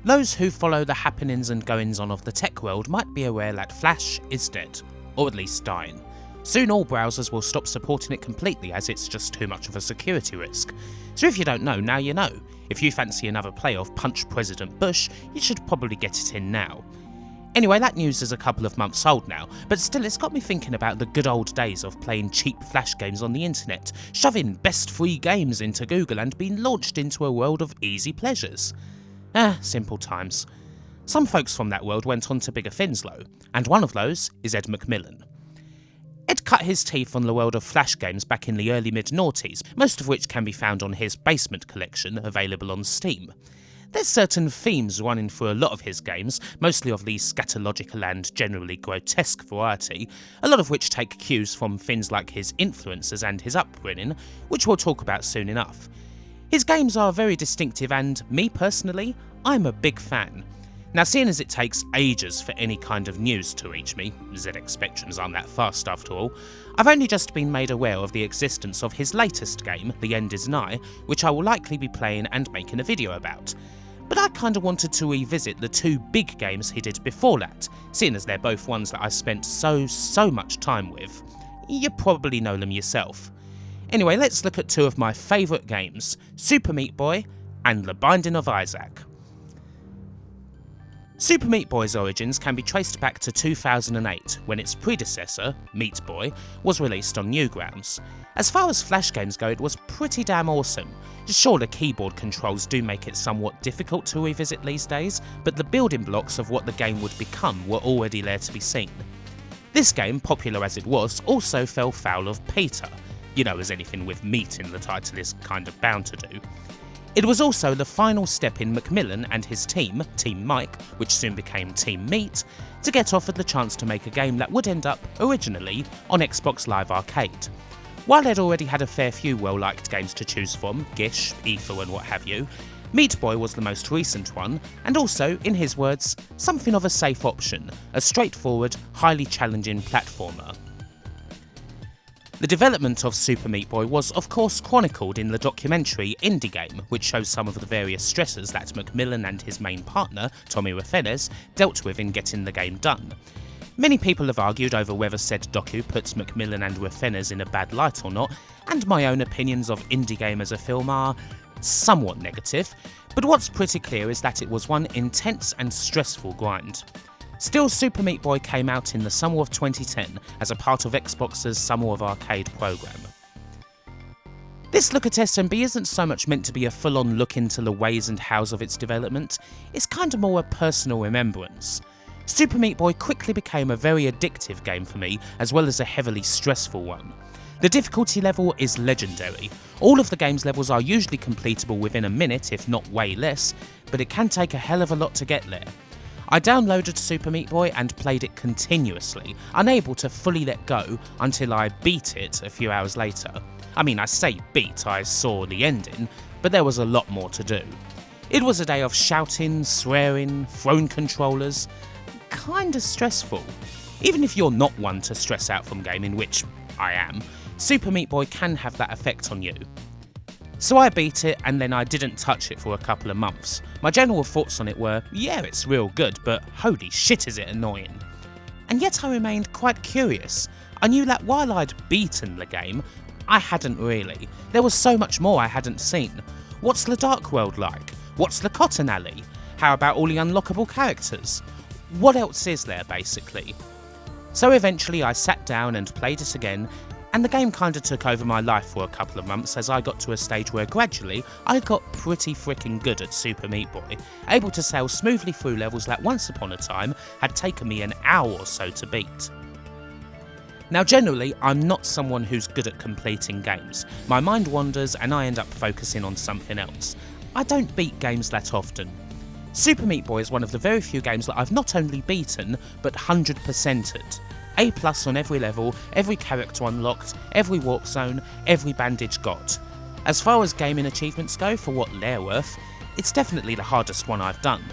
Those who follow the happenings and goings-on of the tech world might be aware that Flash is dead, or at least dying. Soon all browsers will stop supporting it completely as it's just too much of a security risk. So if you don't know, now you know. If you fancy another play of Punch President Bush, you should probably get it in now. Anyway, that news is a couple of months old now, but still it's got me thinking about the good old days of playing cheap Flash games on the internet, shoving best free games into Google and being launched into a world of easy pleasures. Simple times. Some folks from that world went on to bigger things though, and one of those is Ed McMillan. Ed cut his teeth on the world of Flash games back in the early mid-noughties, most of which can be found on his Basement collection, available on Steam. There's certain themes running through a lot of his games, mostly of the scatological and generally grotesque variety, a lot of which take cues from things like his influences and his upbringing, which we'll talk about soon enough. His games are very distinctive and, me personally, I'm a big fan. Now, seeing as it takes ages for any kind of news to reach me, ZX Spectrums aren't that fast after all, I've only just been made aware of the existence of his latest game, The End Is Nigh, which I will likely be playing and making a video about. But I kinda wanted to revisit the two big games he did before that, seeing as they're both ones that I spent so much time with. You probably know them yourself. Anyway, let's look at two of my favourite games, Super Meat Boy and The Binding of Isaac. Super Meat Boy's origins can be traced back to 2008, when its predecessor, Meat Boy, was released on Newgrounds. As far as Flash games go, it was pretty damn awesome. Sure, the keyboard controls do make it somewhat difficult to revisit these days, but the building blocks of what the game would become were already there to be seen. This game, popular as it was, also fell foul of Peter. You know, as anything with meat in the title is kind of bound to do. It was also the final step in McMillan and his team, Team Mike, which soon became Team Meat, to get offered the chance to make a game that would end up, originally, on Xbox Live Arcade. While they'd already had a fair few well-liked games to choose from, Gish, Ether and what have you, Meat Boy was the most recent one, and also, in his words, something of a safe option, a straightforward, highly challenging platformer. The development of Super Meat Boy was of course chronicled in the documentary Indie Game, which shows some of the various stresses that McMillan and his main partner, Tommy Refenes, dealt with in getting the game done. Many people have argued over whether said docu puts McMillan and Refenes in a bad light or not, and my own opinions of Indie Game as a film are somewhat negative, but what's pretty clear is that it was one intense and stressful grind. Still, Super Meat Boy came out in the summer of 2010 as a part of Xbox's Summer of Arcade programme. This look at SMB isn't so much meant to be a full-on look into the ways and hows of its development, it's kinda more a personal remembrance. Super Meat Boy quickly became a very addictive game for me, as well as a heavily stressful one. The difficulty level is legendary. All of the game's levels are usually completable within a minute, if not way less, but it can take a hell of a lot to get there. I downloaded Super Meat Boy and played it continuously, unable to fully let go until I beat it a few hours later. I mean, I say beat, I saw the ending, but there was a lot more to do. It was a day of shouting, swearing, thrown controllers, kinda stressful. Even if you're not one to stress out from gaming, which I am, Super Meat Boy can have that effect on you. So I beat it and then I didn't touch it for a couple of months. My general thoughts on it were, yeah, it's real good, but holy shit is it annoying. And yet I remained quite curious. I knew that while I'd beaten the game, I hadn't really. There was so much more I hadn't seen. What's the Dark World like? What's the Cotton Alley? How about all the unlockable characters? What else is there, basically? So eventually I sat down and played it again, and the game kinda took over my life for a couple of months as I got to a stage where gradually I got pretty freaking good at Super Meat Boy, able to sail smoothly through levels that once upon a time had taken me an hour or so to beat. Now generally, I'm not someone who's good at completing games. My mind wanders and I end up focusing on something else. I don't beat games that often. Super Meat Boy is one of the very few games that I've not only beaten, but 100%ed. A+ on every level, every character unlocked, every warp zone, every bandage got. As far as gaming achievements go, for what they're worth, it's definitely the hardest one I've done.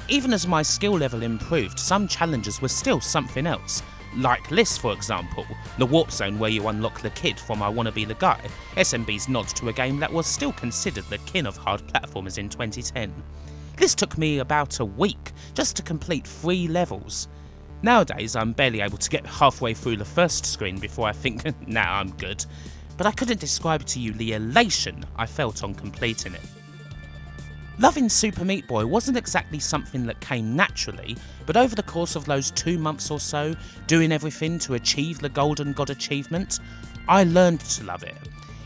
Even as my skill level improved, some challenges were still something else. Like this, for example, the warp zone where you unlock the kid from I Wanna Be the Guy, SMB's nod to a game that was still considered the king of hard platformers in 2010. This took me about a week just to complete 3 levels. Nowadays I'm barely able to get halfway through the first screen before I think, nah, I'm good. But I couldn't describe to you the elation I felt on completing it. Loving Super Meat Boy wasn't exactly something that came naturally, but over the course of those 2 months or so, doing everything to achieve the Golden God achievement, I learned to love it.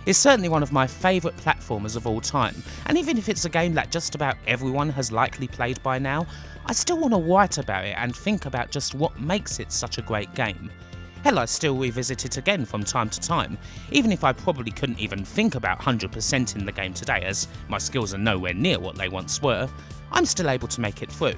It's certainly one of my favourite platformers of all time, and even if it's a game that just about everyone has likely played by now, I still want to write about it and think about just what makes it such a great game. Hell, I still revisit it again from time to time, even if I probably couldn't even think about 100% in the game today, as my skills are nowhere near what they once were. I'm still able to make it through.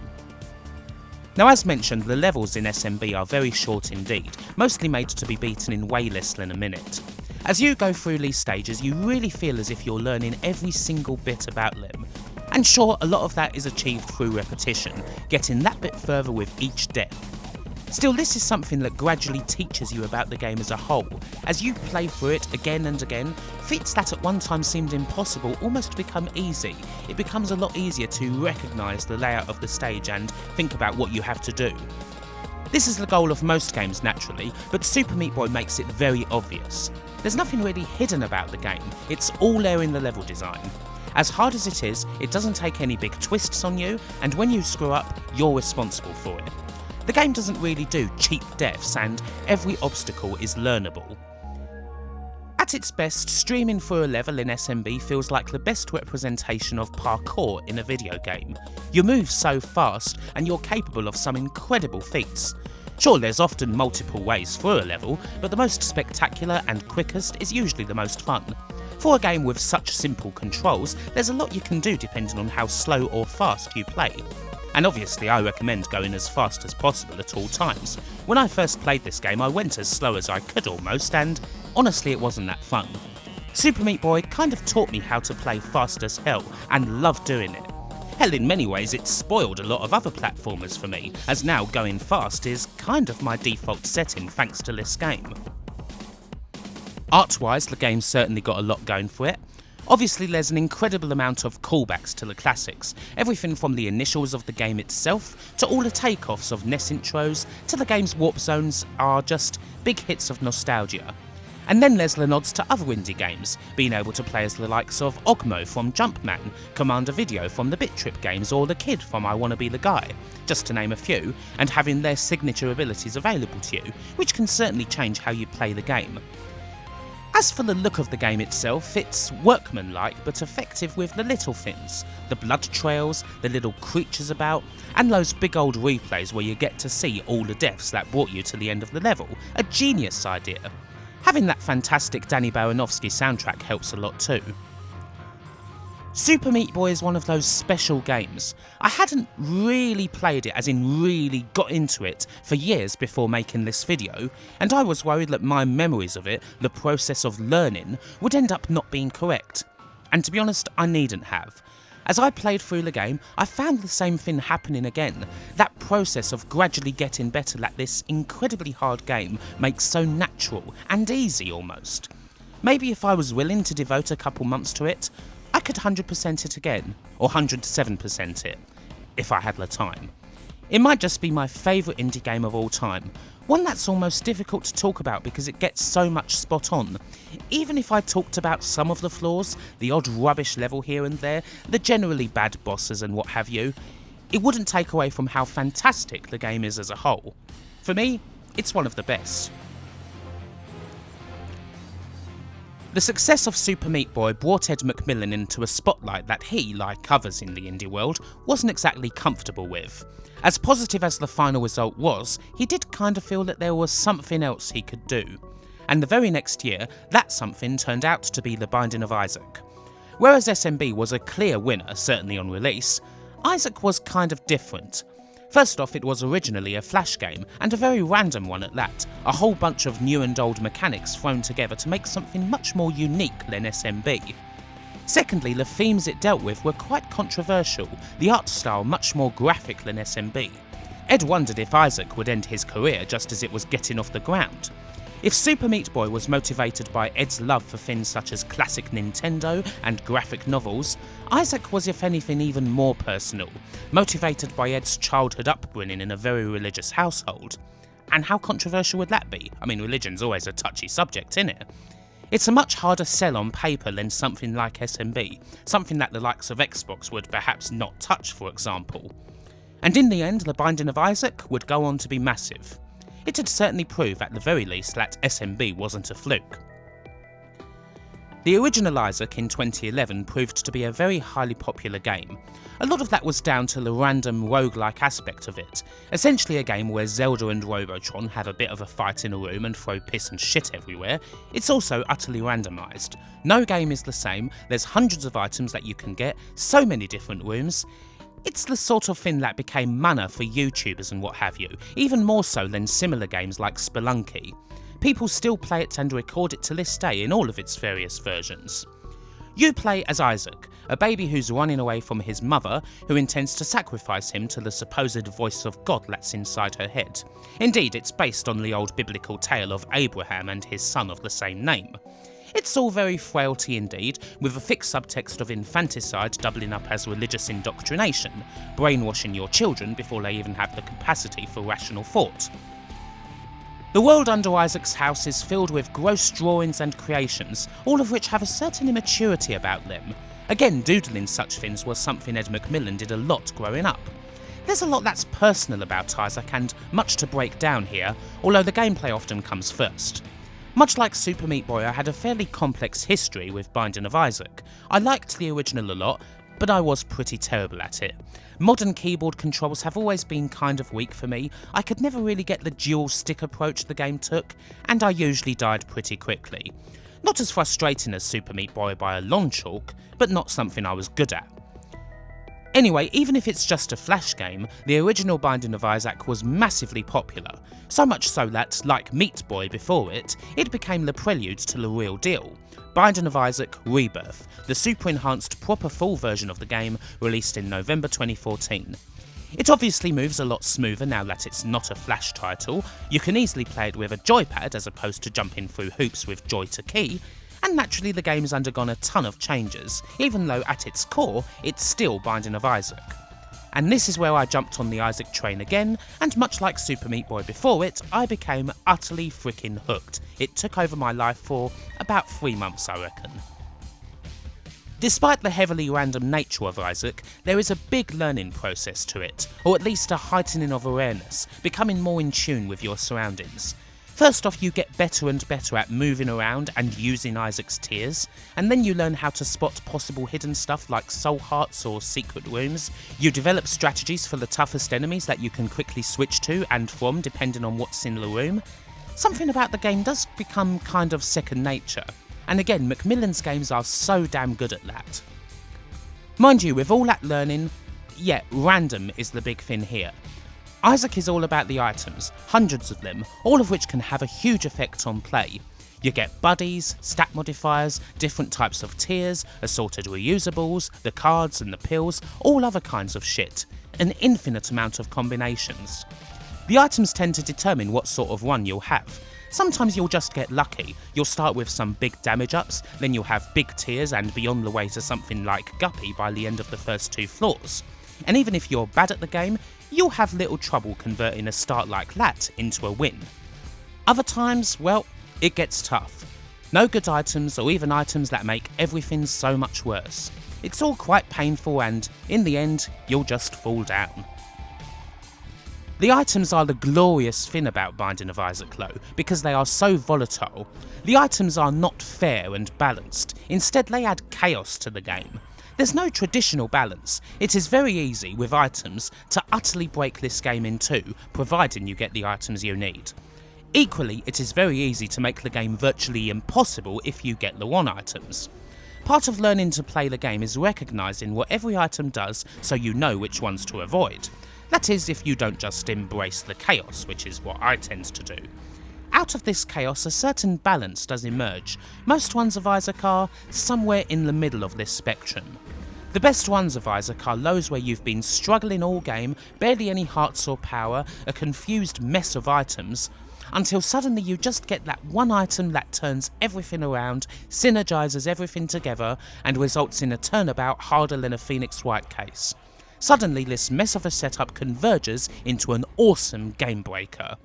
Now, as mentioned, the levels in SMB are very short indeed, mostly made to be beaten in way less than a minute. As you go through these stages, you really feel as if you're learning every single bit about them. And sure, a lot of that is achieved through repetition, getting that bit further with each death. Still, this is something that gradually teaches you about the game as a whole. As you play through it again and again, feats that at one time seemed impossible almost become easy. It becomes a lot easier to recognise the layout of the stage and think about what you have to do. This is the goal of most games naturally, but Super Meat Boy makes it very obvious. There's nothing really hidden about the game, it's all there in the level design. As hard as it is, it doesn't take any big twists on you, and when you screw up, you're responsible for it. The game doesn't really do cheap deaths, and every obstacle is learnable. At its best, streaming through a level in SMB feels like the best representation of parkour in a video game. You move so fast, and you're capable of some incredible feats. Sure, there's often multiple ways through a level, but the most spectacular and quickest is usually the most fun. For a game with such simple controls, there's a lot you can do depending on how slow or fast you play. And obviously I recommend going as fast as possible at all times. When I first played this game I went as slow as I could almost, and honestly it wasn't that fun. Super Meat Boy kind of taught me how to play fast as hell, and love doing it. Hell, in many ways it's spoiled a lot of other platformers for me, as now going fast is kind of my default setting thanks to this game. Art-wise, the game's certainly got a lot going for it. Obviously there's an incredible amount of callbacks to the classics, everything from the initials of the game itself, to all the takeoffs of NES intros, to the game's warp zones are just big hits of nostalgia. And then there's the nods to other indie games, being able to play as the likes of Ogmo from Jumpman, Commander Video from the Bit Trip games, or the Kid from I Wanna Be the Guy, just to name a few, and having their signature abilities available to you, which can certainly change how you play the game. As for the look of the game itself, it's workmanlike but effective with the little things. The blood trails, the little creatures about, and those big old replays where you get to see all the deaths that brought you to the end of the level. A genius idea. Having that fantastic Danny Baranowski soundtrack helps a lot too. Super Meat Boy is one of those special games. I hadn't really played it, as in really got into it, for years before making this video, and I was worried that my memories of it, the process of learning, would end up not being correct. And to be honest, I needn't have. As I played through the game, I found the same thing happening again. That process of gradually getting better at this incredibly hard game makes so natural and easy almost. Maybe if I was willing to devote a couple months to it, I could 100% it again, or 107% it, if I had the time. It might just be my favourite indie game of all time, one that's almost difficult to talk about because it gets so much spot on. Even if I talked about some of the flaws, the odd rubbish level here and there, the generally bad bosses and what have you, it wouldn't take away from how fantastic the game is as a whole. For me, it's one of the best. The success of Super Meat Boy brought Ed McMillan into a spotlight that he, like others in the indie world, wasn't exactly comfortable with. As positive as the final result was, he did kind of feel that there was something else he could do. And the very next year, that something turned out to be The Binding of Isaac. Whereas SMB was a clear winner, certainly on release, Isaac was kind of different. First off, it was originally a Flash game, and a very random one at that, a whole bunch of new and old mechanics thrown together to make something much more unique than SMB. Secondly, the themes it dealt with were quite controversial, the art style much more graphic than SMB. Ed wondered if Isaac would end his career just as it was getting off the ground. If Super Meat Boy was motivated by Ed's love for things such as classic Nintendo and graphic novels, Isaac was if anything even more personal, motivated by Ed's childhood upbringing in a very religious household. And how controversial would that be? I mean, religion's always a touchy subject, innit? It's a much harder sell on paper than something like SMB, something that the likes of Xbox would perhaps not touch, for example. And in the end, The Binding of Isaac would go on to be massive. It'd certainly prove at the very least that SMB wasn't a fluke. The original Isaac in 2011 proved to be a very highly popular game. A lot of that was down to the random roguelike aspect of it, essentially a game where Zelda and Robotron have a bit of a fight in a room and throw piss and shit everywhere. It's also utterly randomised. No game is the same, there's hundreds of items that you can get, so many different rooms. It's the sort of thing that became mana for YouTubers and what have you, even more so than similar games like Spelunky. People still play it and record it to this day in all of its various versions. You play as Isaac, a baby who's running away from his mother, who intends to sacrifice him to the supposed voice of God that's inside her head. Indeed, it's based on the old biblical tale of Abraham and his son of the same name. It's all very frailty indeed, with a thick subtext of infanticide doubling up as religious indoctrination, brainwashing your children before they even have the capacity for rational thought. The world under Isaac's house is filled with gross drawings and creations, all of which have a certain immaturity about them. Again, doodling such things was something Ed McMillan did a lot growing up. There's a lot that's personal about Isaac and much to break down here, although the gameplay often comes first. Much like Super Meat Boy, I had a fairly complex history with Binding of Isaac. I liked the original a lot, but I was pretty terrible at it. Modern keyboard controls have always been kind of weak for me, I could never really get the dual stick approach the game took, and I usually died pretty quickly. Not as frustrating as Super Meat Boy by a long chalk, but not something I was good at. Anyway, even if it's just a flash game, the original Binding of Isaac was massively popular, so much so that, like Meat Boy before it, it became the prelude to the real deal. Binding of Isaac Rebirth, the super enhanced proper full version of the game released in November 2014. It obviously moves a lot smoother now that it's not a flash title, you can easily play it with a joypad as opposed to jumping through hoops with joy to key, and naturally the game's undergone a ton of changes, even though at its core, it's still Binding of Isaac. And this is where I jumped on the Isaac train again, and much like Super Meat Boy before it, I became utterly freaking hooked. It took over my life for about 3 months, I reckon. Despite the heavily random nature of Isaac, there is a big learning process to it, or at least a heightening of awareness, becoming more in tune with your surroundings. First off, you get better and better at moving around and using Isaac's tears, and then you learn how to spot possible hidden stuff like soul hearts or secret rooms. You develop strategies for the toughest enemies that you can quickly switch to and from depending on what's in the room. Something about the game does become kind of second nature, and again, McMillen's games are so damn good at that. Mind you, with all that learning, yeah, random is the big thing here. Isaac is all about the items, hundreds of them, all of which can have a huge effect on play. You get buddies, stat modifiers, different types of tiers, assorted reusables, the cards and the pills, all other kinds of shit. An infinite amount of combinations. The items tend to determine what sort of run you'll have. Sometimes you'll just get lucky, you'll start with some big damage ups, then you'll have big tiers and be on the way to something like Guppy by the end of the first 2 floors. And even if you're bad at the game, you'll have little trouble converting a start like that into a win. Other times, well, it gets tough. No good items or even items that make everything so much worse. It's all quite painful and, in the end, you'll just fall down. The items are the glorious thing about Binding of Isaac though, because they are so volatile. The items are not fair and balanced, instead they add chaos to the game. There's no traditional balance. It is very easy, with items, to utterly break this game in two, providing you get the items you need. Equally, it is very easy to make the game virtually impossible if you get the wrong items. Part of learning to play the game is recognising what every item does so you know which ones to avoid. That is, if you don't just embrace the chaos, which is what I tend to do. Out of this chaos, a certain balance does emerge. Most ones of Isaac are somewhere in the middle of this spectrum. The best ones of Isaac are those where you've been struggling all game, barely any hearts or power, a confused mess of items. until suddenly you just get that one item that turns everything around, synergizes everything together, and results in a turnabout harder than a Phoenix White case. Suddenly this mess of a setup converges into an awesome game breaker.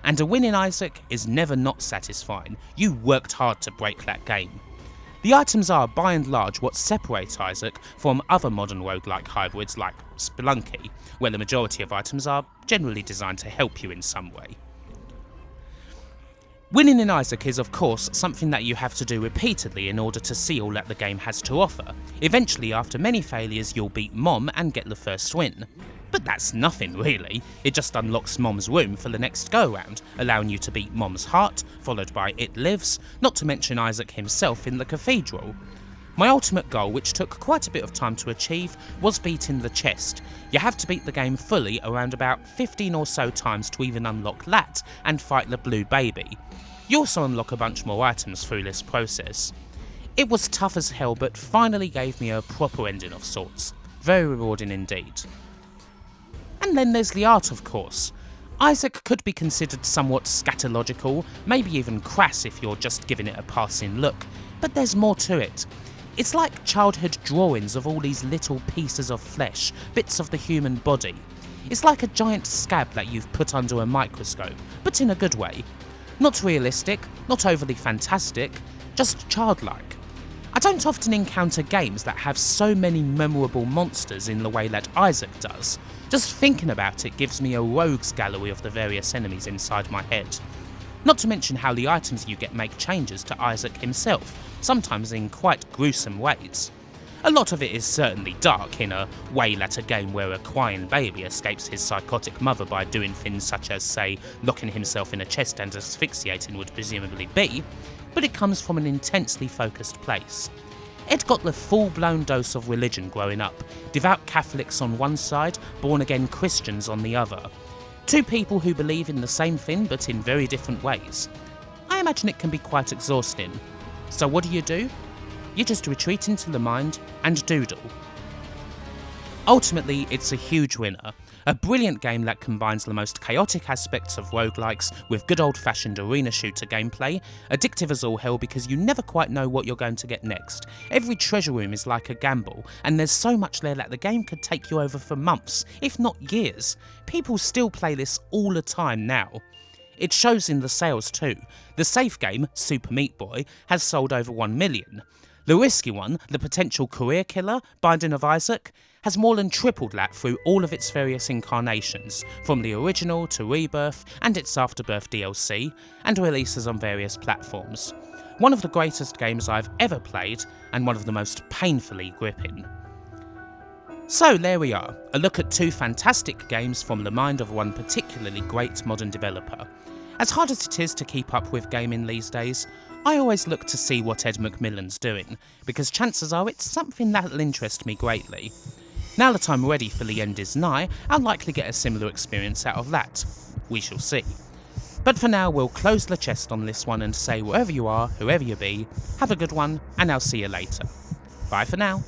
And a win in Isaac is never not satisfying. You worked hard to break that game. The items are by and large what separates Isaac from other modern roguelike hybrids like Spelunky, where the majority of items are generally designed to help you in some way. Winning in Isaac is of course something that you have to do repeatedly in order to see all that the game has to offer. Eventually, after many failures, you'll beat Mom and get the first win. But that's nothing really, it just unlocks Mom's room for the next go round, allowing you to beat Mom's heart, followed by It Lives, not to mention Isaac himself in the cathedral. My ultimate goal, which took quite a bit of time to achieve, was beating the chest. You have to beat the game fully around about 15 or so times to even unlock that and fight the blue baby. You also unlock a bunch more items through this process. It was tough as hell, but finally gave me a proper ending of sorts. Very rewarding indeed. And then there's the art, of course. Isaac could be considered somewhat scatological, maybe even crass if you're just giving it a passing look, but there's more to it. It's like childhood drawings of all these little pieces of flesh, bits of the human body. It's like a giant scab that you've put under a microscope, but in a good way. Not realistic, not overly fantastic, just childlike. I don't often encounter games that have so many memorable monsters in the way that Isaac does. Just thinking about it gives me a rogues gallery of the various enemies inside my head. Not to mention how the items you get make changes to Isaac himself, sometimes in quite gruesome ways. A lot of it is certainly dark, in a way that a game where a crying baby escapes his psychotic mother by doing things such as, say, locking himself in a chest and asphyxiating would presumably be, but it comes from an intensely focused place. Ed got the full-blown dose of religion growing up, devout Catholics on one side, born-again Christians on the other. Two people who believe in the same thing but in very different ways. I imagine it can be quite exhausting. So what do? You just retreat into the mind and doodle. Ultimately, it's a huge winner. A brilliant game that combines the most chaotic aspects of roguelikes with good old-fashioned arena shooter gameplay, addictive as all hell because you never quite know what you're going to get next. Every treasure room is like a gamble, and there's so much there that the game could take you over for months, if not years. People still play this all the time now. It shows in the sales too. The safe game, Super Meat Boy, has sold over 1 million. The risky one, the potential career killer, Binding of Isaac, has more than tripled that through all of its various incarnations, from the original to Rebirth and its Afterbirth DLC, and releases on various platforms. One of the greatest games I've ever played, and one of the most painfully gripping. So there we are, a look at two fantastic games from the mind of one particularly great modern developer. As hard as it is to keep up with gaming these days, I always look to see what Ed McMillen's doing, because chances are it's something that'll interest me greatly. Now that I'm ready for The End Is Nigh, I'll likely get a similar experience out of that. We shall see. But for now, we'll close the chest on this one and say wherever you are, whoever you be, have a good one, and I'll see you later. Bye for now.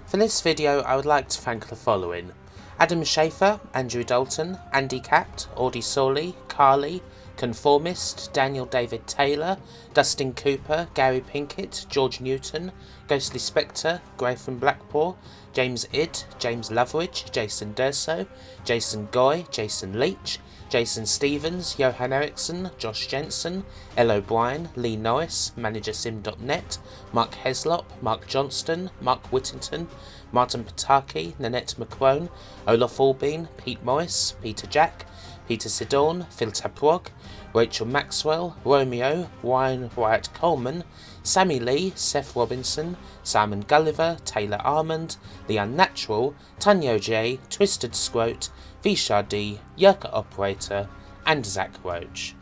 For this video, I would like to thank the following: Adam Schaefer, Andrew Dalton, Andy Capt, Audie Sawley, Carly, Conformist, Daniel David Taylor, Dustin Cooper, Gary Pinkett, George Newton, Ghostly Spectre, Grayson Blackpool, James Idd, James Loveridge, Jason Durso, Jason Goy, Jason Leach, Jason Stevens, Johan Eriksson, Josh Jensen, Elle O'Brien, Lee Norris, ManagerSim.net, Mark Heslop, Mark Johnston, Mark Whittington, Martin Pataki, Nanette McCrone, Olaf Albeen, Pete Morris, Peter Jack, Peter Sidorn, Phil Taprog, Rachel Maxwell, Romeo, Ryan Wyatt Coleman, Sammy Lee, Seth Robinson, Simon Gulliver, Taylor Armand, The Unnatural, Tanyo J, Twisted Scroat, Vishar D, Yurka Operator, and Zach Roach.